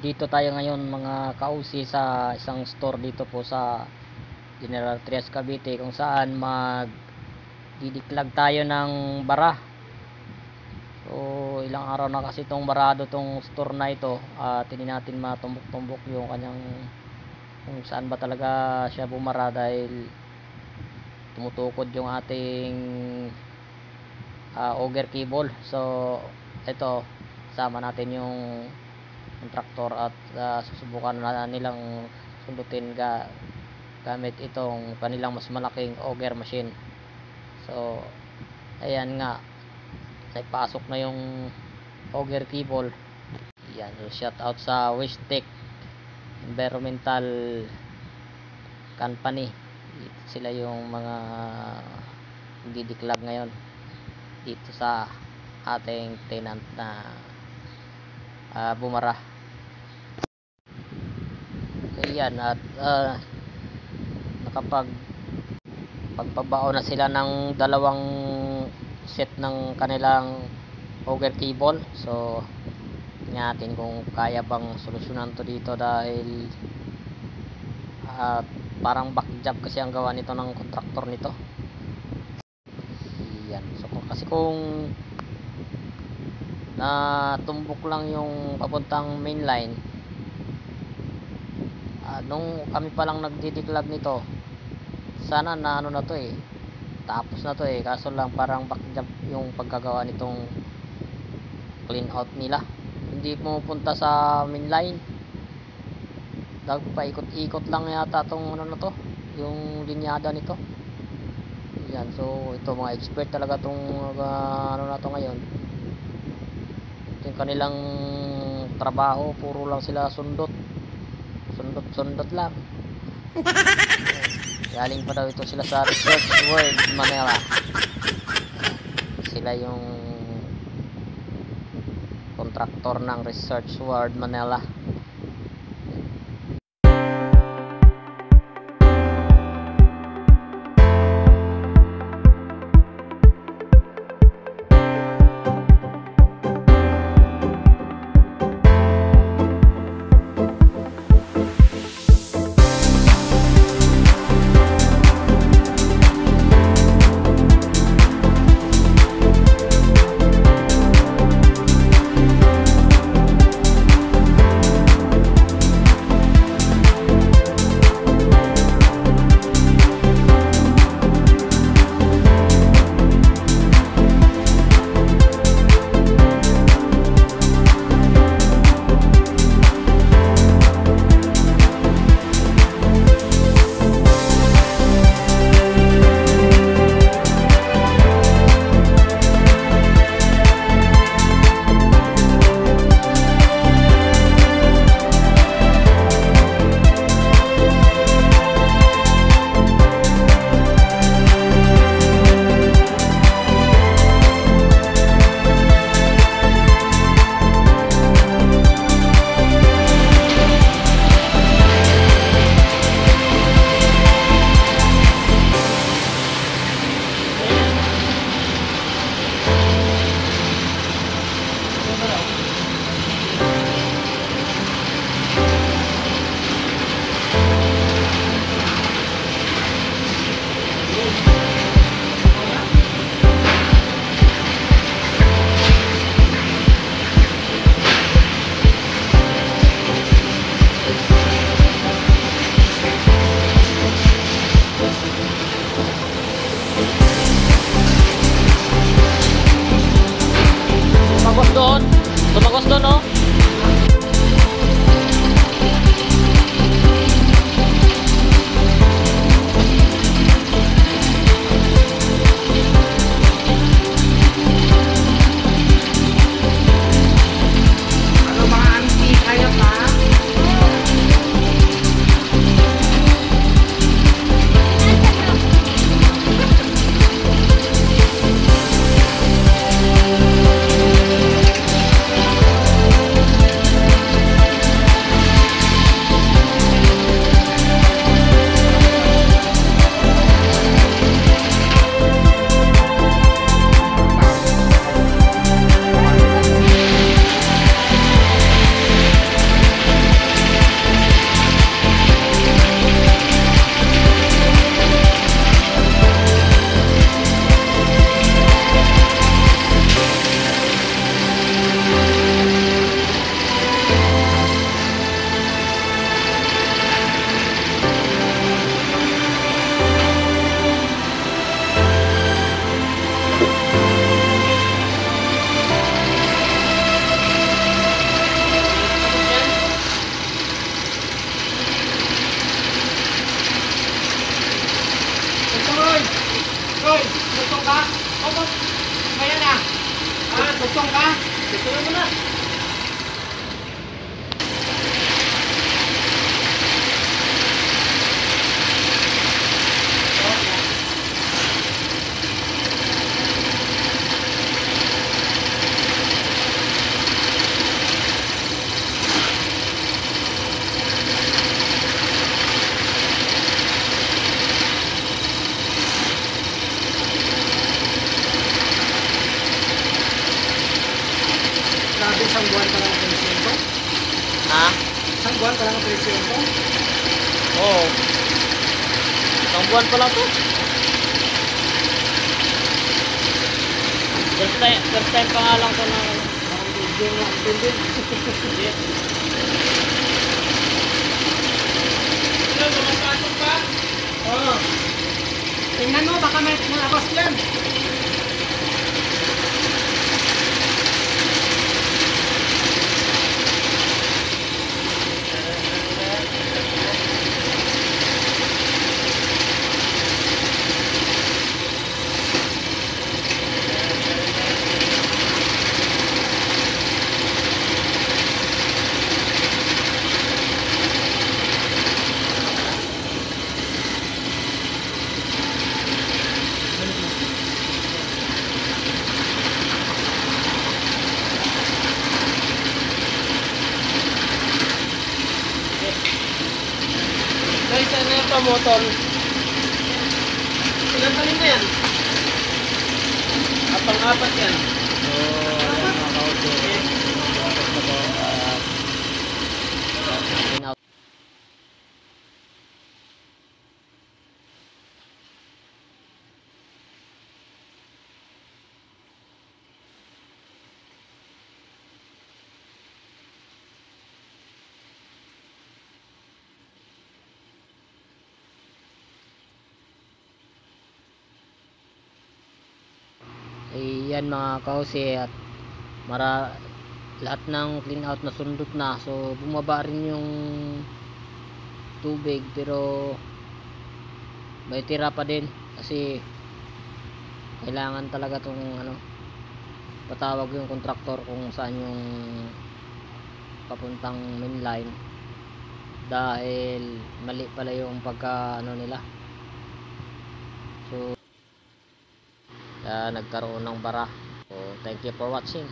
Dito tayo ngayon mga kausi sa isang store dito po sa General Trias Cavite, kung saan magdidiklag tayo ng bara. So ilang araw na kasi itong barado tong store na ito, at hindi natin matumbok-tumbok yung kanyang kung saan ba talaga siya bumara, dahil tumutukod yung ating auger cable. So ito, sama natin yung kontraktor at susubukan na nilang sundutin gamit itong kanilang mas malaking auger machine. So ayan nga, naipasok na yung auger cable. Yan, so shout out sa Westech Environmental Company. Sila yung mga didiklag ngayon dito sa ating tenant na bumara. Ayan, at pagpabao na sila ng dalawang set ng kanilang auger cable. So tingnan natin kung kaya bang solusyonan to dito, dahil parang back job kasi ang gawa nito ng kontraktor nito. Ayan, so kasi kung tumbok lang yung papuntang main line, nung kami pa lang nagdidiklag nito, sana na ano na to tapos na to kaso lang parang back job yung pagkagawa nitong clean out nila. Hindi pumupunta sa main line, paikot-ikot lang yata tong ano na to, yung linyada nito. Yan, so ito mga expert talaga tong ano na to ngayon. Ito yung kanilang trabaho, puro lang sila sundot lang. Galing pa daw ito sila sa Research World Manila. Sila yung kontraktor ng Research World Manila. Koy! Koy! Tugtong ka? Opo. Kaya na. Tugtong ka? Tugtong mo na. Grabe, isang buwan pa lang ang presyon ko. Ha? Isang buwan pa lang ang presyon ko. Oo. Isang buwan pa lang to. First time pa nga lang to na Parang video na ang tindi. yes. Ano, lumapasok pa? Oo. Tingnan mo, baka may abas yan. Guys, ano yung pamotor? Ilan talim na yan? Apang-apat yan. So, ayan mga kausi. Clean out. Ayan mga kausi, at lahat ng clean out na sundot na, so bumaba rin yung tubig, pero may tira pa din kasi kailangan talaga tong patawag yung kontraktor kung saan yung papuntang mainline, dahil mali pala yung pagka nila. So kaya nagkaroon ng bara. So thank you for watching.